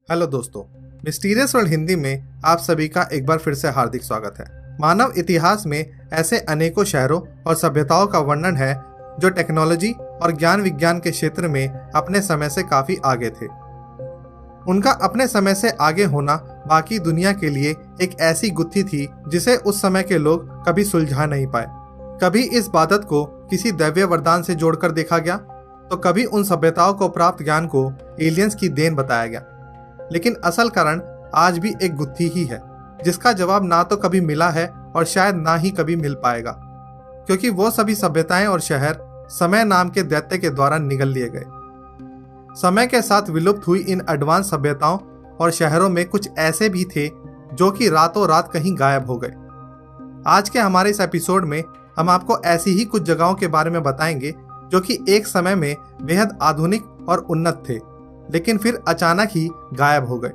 Hello दोस्तों, mysterious world Hindi में आप सभी का एक बार फिर से हार्दिक स्वागत है। मानव इतिहास में ऐसे अनेकों शहरों और सभ्यताओं का वर्णन है जो टेक्नोलॉजी और ज्ञान विज्ञान के क्षेत्र में अपने समय से काफी आगे थे। उनका अपने समय से आगे होना बाकी दुनिया के लिए एक ऐसी गुत्थी थी जिसे उस समय के लोग कभी सुलझा नहीं पाए। कभी इस बादत को किसी दैवीय वरदान से जोड़कर देखा गया, तो कभी उन सभ्यताओं को प्राप्त ज्ञान को एलियंस की देन बताया गया। लेकिन असल कारण आज भी एक गुत्थी ही है, जिसका जवाब ना तो कभी मिला है और शायद ना ही कभी मिल पाएगा, क्योंकि वो सभी सभ्यताएं और शहर समय नाम के दैत्य के द्वारा निगल लिए गए। समय के साथ विलुप्त हुई इन एडवांस सभ्यताओं और शहरों में कुछ ऐसे भी थे जो कि रातों रात कहीं गायब हो गए। आज के हमारे इस एपिसोड में हम आपको ऐसी ही कुछ जगहों के बारे में बताएंगे जो कि एक समय में बेहद आधुनिक और उन्नत थे, लेकिन फिर अचानक ही गायब हो गए।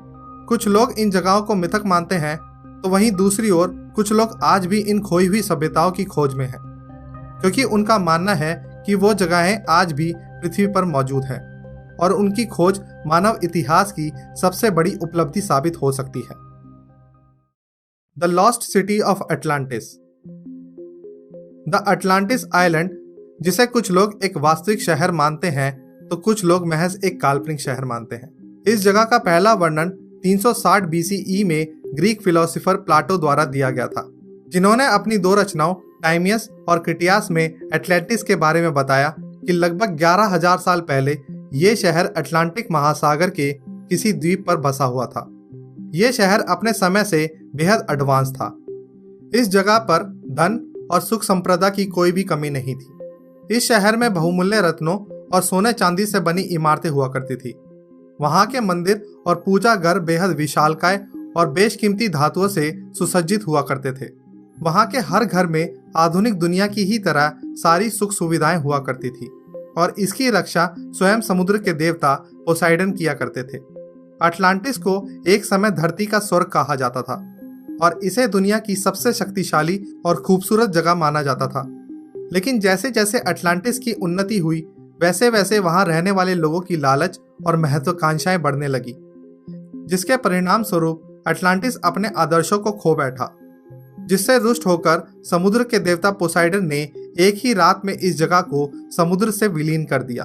कुछ लोग इन जगहों को मिथक मानते हैं, तो वहीं दूसरी ओर कुछ लोग आज भी इन खोई हुई सभ्यताओं की खोज में हैं, क्योंकि उनका मानना है कि वो जगहें आज भी पृथ्वी पर मौजूद हैं और उनकी खोज मानव इतिहास की सबसे बड़ी उपलब्धि साबित हो सकती है। The lost city of Atlantis. The Atlantis island, जिसे कुछ लोग एक वास्तविक शहर मानते हैं तो कुछ लोग महज एक काल्पनिक शहर मानते हैं। इस जगह का पहला वर्णन 360 BCE में ग्रीक फिलोसोफर प्लाटो द्वारा दिया गया था, जिन्होंने अपनी दो रचनाओं टाइमियस और क्रिटियास में एटलांटिस के बारे में बताया कि लगभग 11,000 साल पहले ये शहर अटलांटिक महासागर के किसी द्वीप पर बसा हुआ था। ये शहर अपने समय से बेहद एडवांस था। इस जगह पर धन और सुख संपदा की कोई भी कमी नहीं थी। इस शहर में बहुमूल्य रत्नों और सोने चांदी से बनी इमारतें हुआ करती थी। वहां के मंदिर और पूजा घर बेहद विशालकाय और बेशकीमती धातुओं से सुसज्जित हुआ करते थे। वहां के हर घर में आधुनिक दुनिया की ही तरह सारी सुख सुविधाएं हुआ करती थी और इसकी रक्षा स्वयं समुद्र के देवता पोसाइडन किया करते थे। अटलांटिस को एक समय धरती का स्वर्ग कहा जाता था और इसे दुनिया की सबसे शक्तिशाली और खूबसूरत जगह माना जाता था। लेकिन जैसे जैसे अटलांटिस की उन्नति हुई, वैसे वैसे वहां रहने वाले लोगों की लालच और महत्वाकांक्षाएं बढ़ने लगी, जिसके परिणाम स्वरूप अटलांटिस अपने आदर्शों को खो बैठा, जिससे रुष्ट होकर समुद्र के देवता पोसाइडन ने एक ही रात में इस जगह को समुद्र से विलीन कर दिया।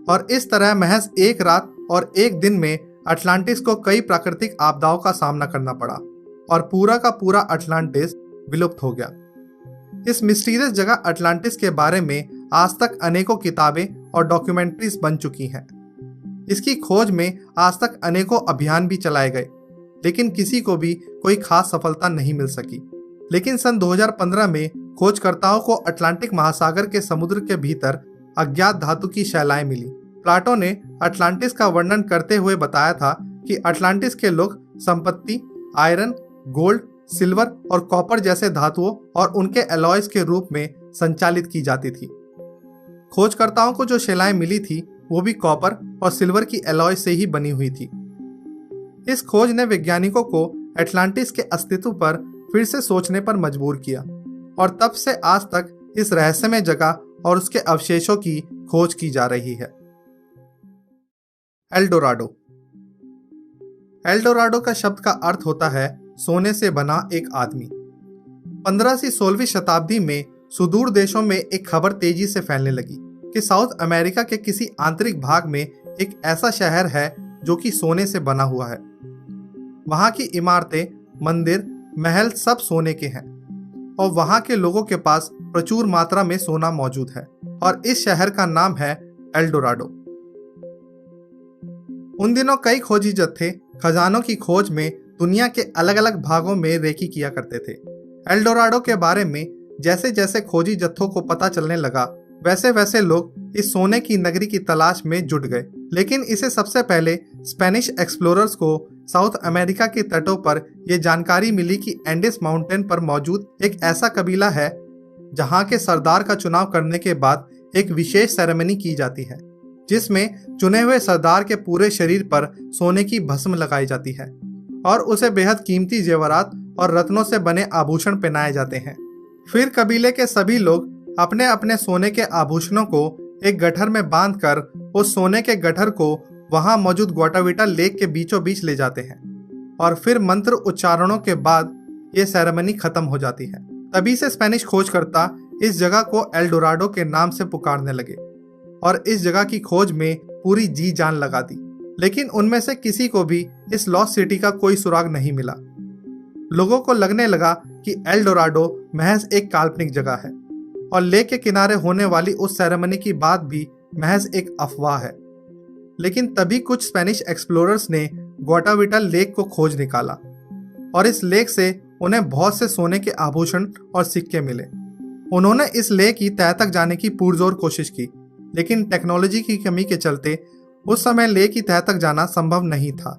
और इस तरह महज एक रात और एक दिन में अटलांटिस को कई प्राकृतिक आपदाओं का सामना करना पड़ा और पूरा का पूरा अटलांटिस विलुप्त हो गया। इस मिस्टीरियस जगह अटलांटिस के बारे में आज तक अनेकों किताबें और डॉक्यूमेंट्रीज बन चुकी हैं। इसकी खोज में आज तक अनेकों अभियान भी चलाए गए, लेकिन किसी को भी कोई खास सफलता नहीं मिल सकी। लेकिन सन 2015 में खोजकर्ताओं को अटलांटिक महासागर के समुद्र के भीतर अज्ञात धातु की शैलाएं मिली। प्लाटो ने अटलांटिस का वर्णन करते हुए बताया था कि अटलांटिस के लोग संपत्ति, आयरन, गोल्ड, सिल्वर और कॉपर जैसे धातुओं और उनके एलॉयज के रूप में संचालित की जाती थी। खोजकर्ताओं को जो शिलाएं मिली थी वो भी कॉपर और सिल्वर की एलॉय से ही बनी हुई थी। इस खोज ने वैज्ञानिकों को अटलांटिस के अस्तित्व पर फिर से सोचने पर मजबूर किया और तब से आज तक इस रहस्यमय जगह और उसके अवशेषों की खोज की जा रही है। एल्डोराडो। एल्डोराडो का शब्द का अर्थ होता है सोने से बना एक आदमी। 15 से 16वीं शताब्दी में सुदूर देशों में एक खबर तेजी से फैलने लगी कि साउथ अमेरिका के किसी आंतरिक भाग में एक ऐसा शहर है जो कि सोने से बना हुआ है। वहां की इमारतें, मंदिर, महल सब सोने के हैं और वहां के लोगों के पास प्रचुर मात्रा में सोना मौजूद है और इस शहर का नाम है एल्डोराडो। उन दिनों कई खोजी जत्थे खजानों की खोज में दुनिया के अलग अलग भागों में रेकी किया करते थे। एल्डोराडो के बारे में जैसे जैसे खोजी जत्थों को पता चलने लगा, वैसे वैसे लोग इस सोने की नगरी की तलाश में जुट गए। लेकिन इसे सबसे पहले स्पेनिश एक्सप्लोरर्स को साउथ अमेरिका के तटों पर यह जानकारी मिली कि एंडेस माउंटेन पर मौजूद एक ऐसा कबीला है जहां के सरदार का चुनाव करने के बाद एक विशेष सेरेमनी की जाती है, जिसमें चुने हुए सरदार के पूरे शरीर पर सोने की भस्म लगाई जाती है और उसे बेहद कीमती जेवरात और रत्नों से बने आभूषण पहनाए जाते हैं। फिर कबीले के सभी लोग अपने अपने सोने के आभूषणों को एक गठर में बांधकर उस सोने के गठर को वहां मौजूद ग्वाटाविटा लेक के बीचों बीच ले जाते हैं और फिर मंत्र उच्चारणों के बाद ये सेरेमनी खत्म हो जाती है। तभी से स्पेनिश खोजकर्ता इस जगह को एल डोराडो के नाम से पुकारने लगे और इस जगह की खोज में पूरी जी जान लगा दी। लेकिन उनमें से किसी को भी इस लॉस्ट सिटी का कोई सुराग नहीं मिला। लोगों को लगने लगा कि एल डोराडो महज एक काल्पनिक जगह है और लेक के किनारे होने वाली उस सेरेमनी की बात भी महज एक अफवाह है। लेकिन तभी कुछ स्पेनिश एक्सप्लोरर्स ने ग्वाटाविटा लेक को खोज निकाला और इस लेक से उन्हें बहुत से सोने के आभूषण और सिक्के मिले। उन्होंने इस लेक की तह तक जाने की पुरजोर कोशिश की, लेकिन टेक्नोलॉजी की कमी के चलते उस समय लेक की तह तक जाना संभव नहीं था।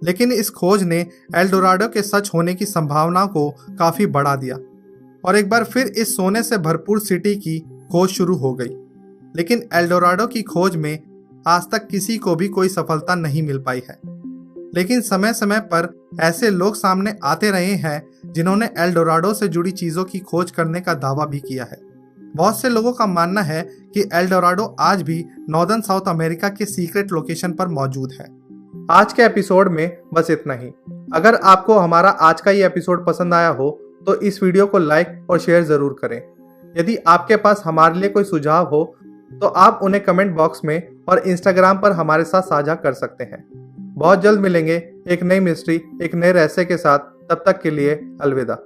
लेकिन इस खोज ने एल डोराडो के सच होने की संभावना को काफी बढ़ा दिया और एक बार फिर इस सोने से भरपूर सिटी की खोज शुरू हो गई। लेकिन एल डोराडो की खोज में आज तक किसी को भी कोई सफलता नहीं मिल पाई है। लेकिन समय समय पर ऐसे लोग सामने आते रहे हैं जिन्होंने एल डोराडो से जुड़ी चीजों की खोज करने का दावा भी किया है। बहुत से लोगों का मानना है कि एल डोराडो आज भी नॉर्दर्न साउथ अमेरिका के सीक्रेट लोकेशन पर मौजूद है। आज के एपिसोड में बस इतना ही। अगर आपको हमारा आज का ये एपिसोड पसंद आया हो तो इस वीडियो को लाइक और शेयर जरूर करें। यदि आपके पास हमारे लिए कोई सुझाव हो तो आप उन्हें कमेंट बॉक्स में और इंस्टाग्राम पर हमारे साथ साझा कर सकते हैं। बहुत जल्द मिलेंगे एक नई मिस्ट्री, एक नए रहस्य के साथ। तब तक के लिए अलविदा।